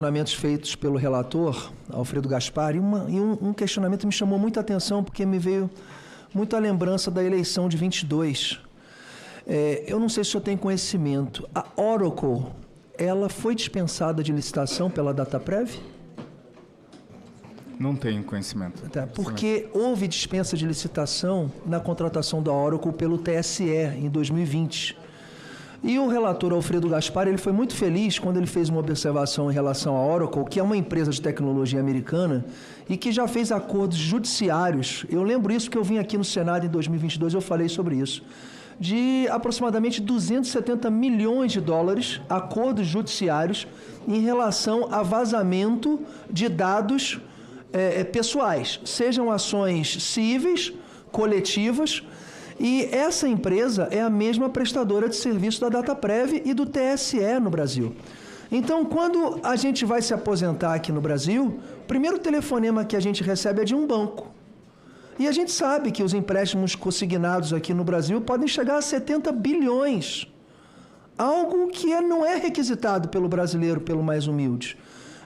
Questionamentos feitos pelo relator, Alfredo Gaspar, e um questionamento me chamou muita atenção, porque me veio muito a lembrança da eleição de 22. Eu não sei se o senhor tem conhecimento. A Oracle, ela foi dispensada de licitação pela Dataprev? Não tenho conhecimento. Tá, porque houve dispensa de licitação na contratação da Oracle pelo TSE em 2020. E o relator Alfredo Gaspar, ele foi muito feliz quando ele fez uma observação em relação à Oracle, que é uma empresa de tecnologia americana e que já fez acordos judiciários. Eu lembro isso porque eu vim aqui no Senado em 2022, eu falei sobre isso. De aproximadamente 270 milhões de dólares, acordos judiciários em relação a vazamento de dados pessoais, sejam ações cíveis, coletivas. E essa empresa é a mesma prestadora de serviço da Dataprev e do TSE no Brasil. Então, quando a gente vai se aposentar aqui no Brasil, o primeiro telefonema que a gente recebe é de um banco. E a gente sabe que os empréstimos consignados aqui no Brasil podem chegar a 70 bilhões. Algo que não é requisitado pelo brasileiro, pelo mais humilde.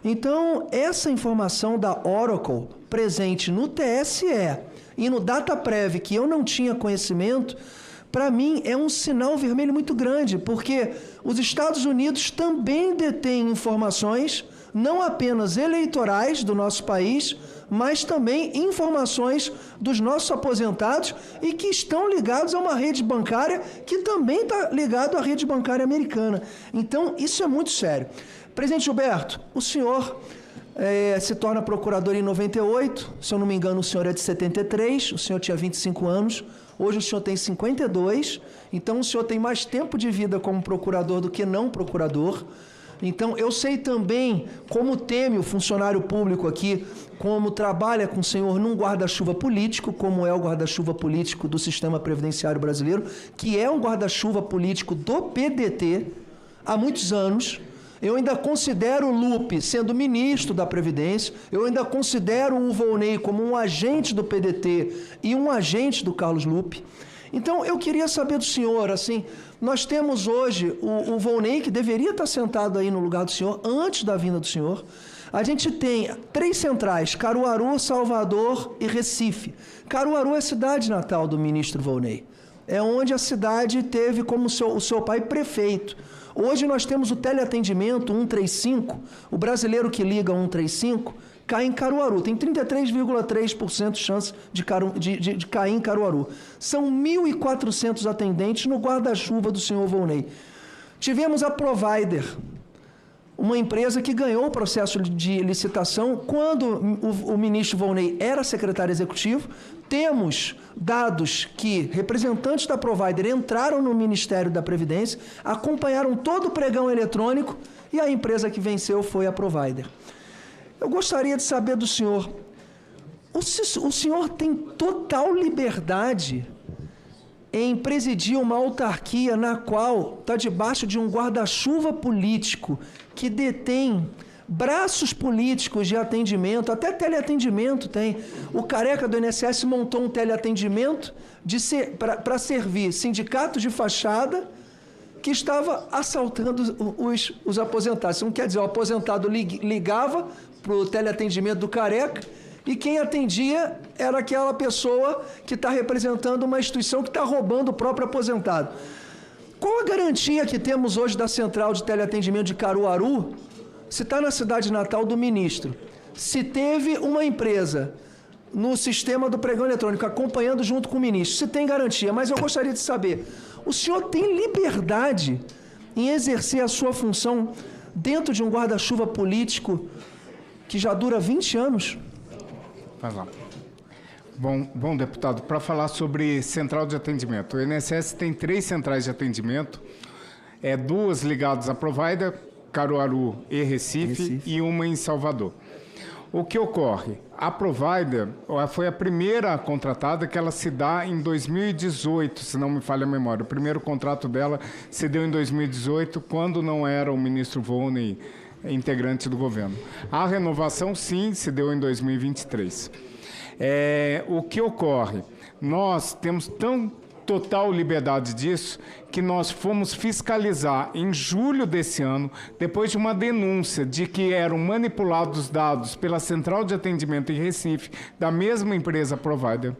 Então, essa informação da Oracle presente no TSE e no Dataprev, que eu não tinha conhecimento, para mim é um sinal vermelho muito grande, porque os Estados Unidos também detêm informações, não apenas eleitorais do nosso país, mas também informações dos nossos aposentados e que estão ligados a uma rede bancária que também está ligado à rede bancária americana. Então, isso é muito sério. Presidente Gilberto, o senhor se torna procurador em 98, se eu não me engano o senhor é de 73, o senhor tinha 25 anos, hoje o senhor tem 52, então o senhor tem mais tempo de vida como procurador do que não procurador. Então eu sei também como teme o funcionário público aqui, como trabalha com o senhor num guarda-chuva político, como é o guarda-chuva político do sistema previdenciário brasileiro, que é um guarda-chuva político do PDT há muitos anos. Eu ainda considero o Lupe sendo ministro da Previdência, eu ainda considero o Volney como um agente do PDT e um agente do Carlos Lupe. Então, eu queria saber do senhor, assim, nós temos hoje o Volney, que deveria estar sentado aí no lugar do senhor, antes da vinda do senhor. A gente tem 3 centrais, Caruaru, Salvador e Recife. Caruaru é a cidade natal do ministro Volney. É onde a cidade teve como o seu pai prefeito. Hoje nós temos o teleatendimento 135, o brasileiro que liga 135 cai em Caruaru, tem 33,3% de chance de cair em Caruaru. São 1.400 atendentes no guarda-chuva do senhor Volney. Tivemos a Provider, uma empresa que ganhou o processo de licitação quando o ministro Volney era secretário executivo. Temos dados que representantes da Provider entraram no Ministério da Previdência, acompanharam todo o pregão eletrônico e a empresa que venceu foi a Provider. Eu gostaria de saber do senhor, o senhor tem total liberdade em presidir uma autarquia na qual está debaixo de um guarda-chuva político que detém braços políticos de atendimento, até teleatendimento tem. O Careca do INSS montou um teleatendimento para servir sindicatos de fachada que estava assaltando os aposentados. Isso não quer dizer, o aposentado ligava para o teleatendimento do Careca e quem atendia era aquela pessoa que está representando uma instituição que está roubando o próprio aposentado. Qual a garantia que temos hoje da central de teleatendimento de Caruaru, se está na cidade natal do ministro, se teve uma empresa no sistema do pregão eletrônico acompanhando junto com o ministro, se tem garantia, mas eu gostaria de saber, o senhor tem liberdade em exercer a sua função dentro de um guarda-chuva político que já dura 20 anos? Vai lá. Bom, deputado, para falar sobre central de atendimento, o INSS tem 3 centrais de atendimento, 2 ligadas à Provider, Caruaru e Recife, e uma em Salvador. O que ocorre? A Provider foi a primeira contratada que ela se dá em 2018, se não me falha a memória. O primeiro contrato dela se deu em 2018, quando não era o ministro Volney integrante do governo. A renovação, sim, se deu em 2023. O que ocorre? Nós temos total liberdade disso, que nós fomos fiscalizar em julho desse ano, depois de uma denúncia de que eram manipulados dados pela Central de Atendimento em Recife, da mesma empresa provider.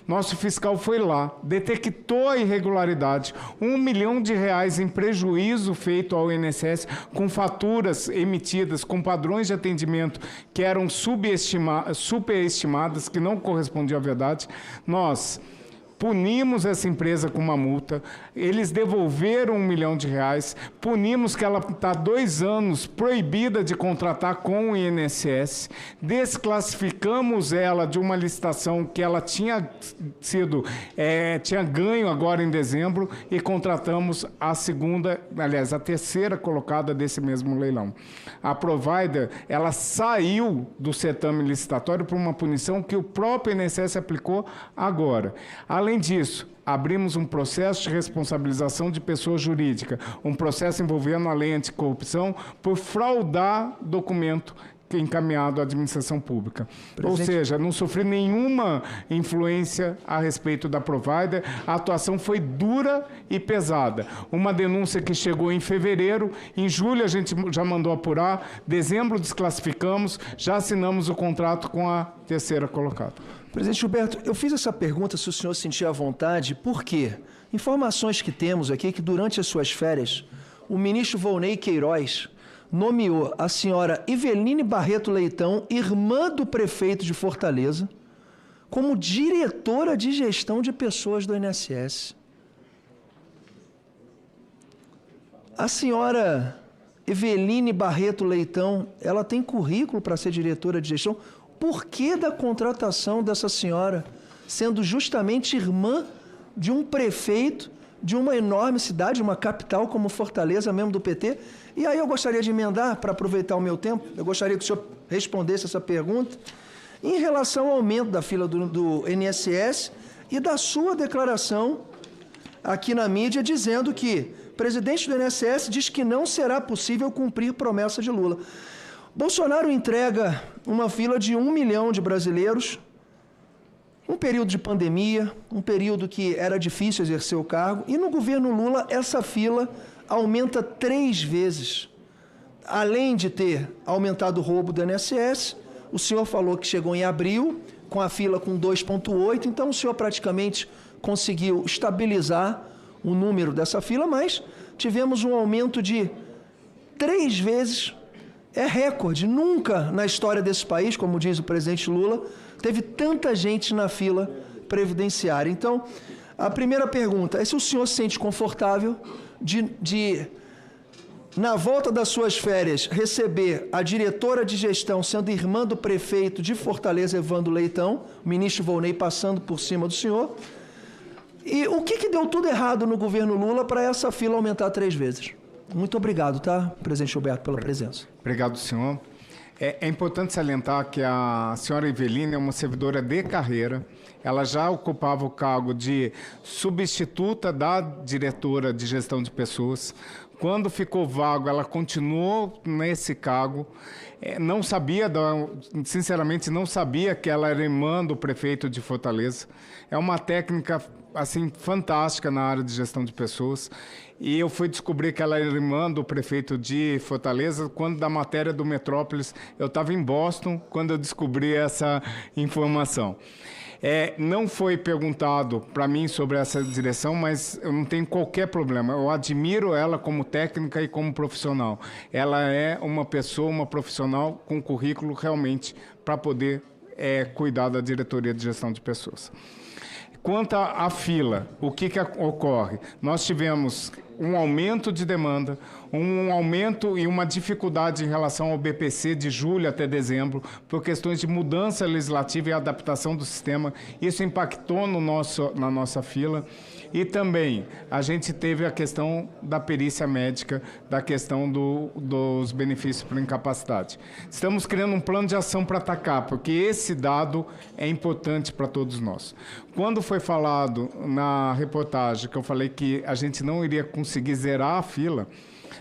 Nosso fiscal foi lá, detectou a irregularidade, R$1 milhão em prejuízo feito ao INSS, com faturas emitidas, com padrões de atendimento que eram superestimadas, que não correspondiam à verdade. Nós punimos essa empresa com uma multa, eles devolveram R$1 milhão, punimos que ela está há 2 anos proibida de contratar com o INSS, desclassificamos ela de uma licitação que ela tinha ganho agora em dezembro e contratamos a terceira colocada desse mesmo leilão. A provider, ela saiu do certame licitatório por uma punição que o próprio INSS aplicou agora. Além disso, abrimos um processo de responsabilização de pessoa jurídica, um processo envolvendo a lei anticorrupção por fraudar documento encaminhado à administração pública. Ou seja, não sofri nenhuma influência a respeito da provider, a atuação foi dura e pesada. Uma denúncia que chegou em fevereiro, em julho a gente já mandou apurar, dezembro desclassificamos, já assinamos o contrato com a terceira colocada. Presidente Gilberto, eu fiz essa pergunta se o senhor sentia à vontade, porque informações que temos aqui que durante as suas férias, o ministro Volney Queiroz nomeou a senhora Iveline Barreto Leitão, irmã do prefeito de Fortaleza, como diretora de gestão de pessoas do INSS. A senhora Iveline Barreto Leitão, ela tem currículo para ser diretora de gestão. Por que da contratação dessa senhora, sendo justamente irmã de um prefeito de uma enorme cidade, uma capital como Fortaleza, mesmo do PT? E aí eu gostaria de emendar, para aproveitar o meu tempo, eu gostaria que o senhor respondesse essa pergunta, em relação ao aumento da fila do INSS e da sua declaração aqui na mídia, dizendo que o presidente do INSS diz que não será possível cumprir promessa de Lula. Bolsonaro entrega uma fila de 1 milhão de brasileiros, um período de pandemia, um período que era difícil exercer o cargo, e no governo Lula essa fila aumenta 3 vezes. Além de ter aumentado o roubo do INSS, o senhor falou que chegou em abril, com a fila com 2,8, então o senhor praticamente conseguiu estabilizar o número dessa fila, mas tivemos um aumento de 3 vezes. É recorde, nunca na história desse país, como diz o presidente Lula, teve tanta gente na fila previdenciária. Então, a primeira pergunta é se o senhor se sente confortável de na volta das suas férias, receber a diretora de gestão, sendo irmã do prefeito de Fortaleza, Evandro Leitão, o ministro Volney passando por cima do senhor. E o que deu tudo errado no governo Lula para essa fila aumentar 3 vezes? Muito obrigado, tá, presidente Gilberto, pela presença. Obrigado, senhor. É importante salientar que a senhora Iveline é uma servidora de carreira. Ela já ocupava o cargo de substituta da diretora de gestão de pessoas. Quando ficou vago, ela continuou nesse cargo. Não sabia, sinceramente, não sabia que ela era irmã do prefeito de Fortaleza. É uma técnica assim fantástica na área de gestão de pessoas. E eu fui descobrir que ela era irmã do prefeito de Fortaleza quando, da matéria do Metrópolis, eu estava em Boston quando eu descobri essa informação. Não foi perguntado para mim sobre essa direção, mas eu não tenho qualquer problema. Eu admiro ela como técnica e como profissional. Ela é uma pessoa, uma profissional com currículo realmente para poder cuidar da diretoria de gestão de pessoas. Quanto à fila, o que ocorre? Nós tivemos um aumento de demanda, um aumento e uma dificuldade em relação ao BPC de julho até dezembro, por questões de mudança legislativa e adaptação do sistema. Isso impactou na nossa fila. E também a gente teve a questão da perícia médica, da questão dos benefícios por incapacidade. Estamos criando um plano de ação para atacar, porque esse dado é importante para todos nós. Quando foi falado na reportagem que eu falei que a gente não iria conseguir zerar a fila,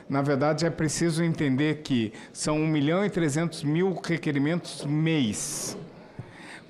na verdade é preciso entender que são 1.300.000 requerimentos mês.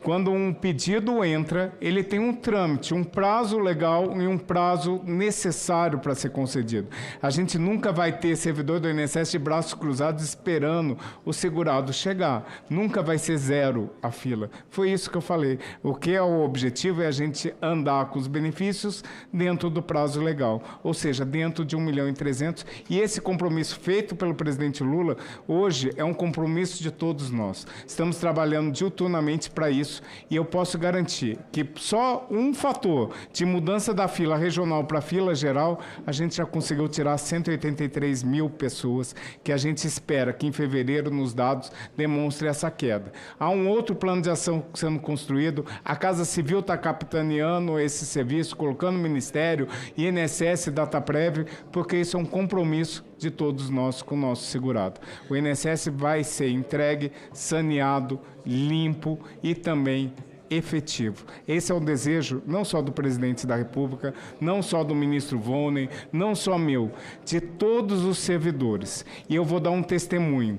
Quando um pedido entra, ele tem um trâmite, um prazo legal e um prazo necessário para ser concedido. A gente nunca vai ter servidor do INSS de braços cruzados esperando o segurado chegar. Nunca vai ser zero a fila. Foi isso que eu falei. O que é o objetivo é a gente andar com os benefícios dentro do prazo legal, ou seja, dentro de 1.300.000. E esse compromisso feito pelo presidente Lula, hoje, é um compromisso de todos nós. Estamos trabalhando diuturnamente para isso. E eu posso garantir que só um fator de mudança da fila regional para a fila geral, a gente já conseguiu tirar 183 mil pessoas, que a gente espera que em fevereiro, nos dados, demonstre essa queda. Há um outro plano de ação sendo construído, a Casa Civil está capitaneando esse serviço, colocando o Ministério, INSS, Dataprev, porque isso é um compromisso de todos nós com o nosso segurado. O INSS vai ser entregue, saneado, limpo e também efetivo. Esse é o desejo não só do presidente da República, não só do ministro Volney, não só meu, de todos os servidores. E eu vou dar um testemunho.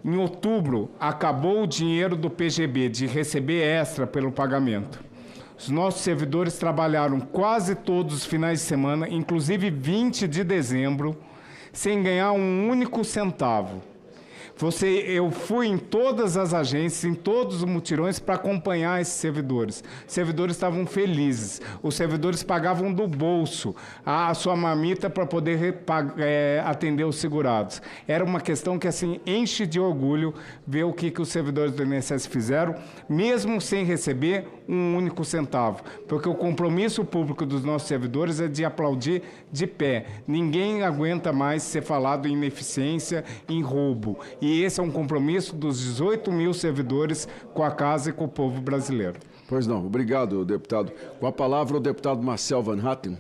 Em outubro, acabou o dinheiro do PGB, de receber extra pelo pagamento. Os nossos servidores trabalharam quase todos os finais de semana, inclusive 20 de dezembro, sem ganhar um único centavo. Eu fui em todas as agências, em todos os mutirões para acompanhar esses servidores. Os servidores estavam felizes. Os servidores pagavam do bolso a sua marmita para poder atender os segurados. Era uma questão que assim enche de orgulho ver o que os servidores do INSS fizeram, mesmo sem receber um único centavo. Porque o compromisso público dos nossos servidores é de aplaudir de pé. Ninguém aguenta mais ser falado em ineficiência, em roubo. E esse é um compromisso dos 18 mil servidores com a casa e com o povo brasileiro. Pois não. Obrigado, deputado. Com a palavra, o deputado Marcel Van Hatten.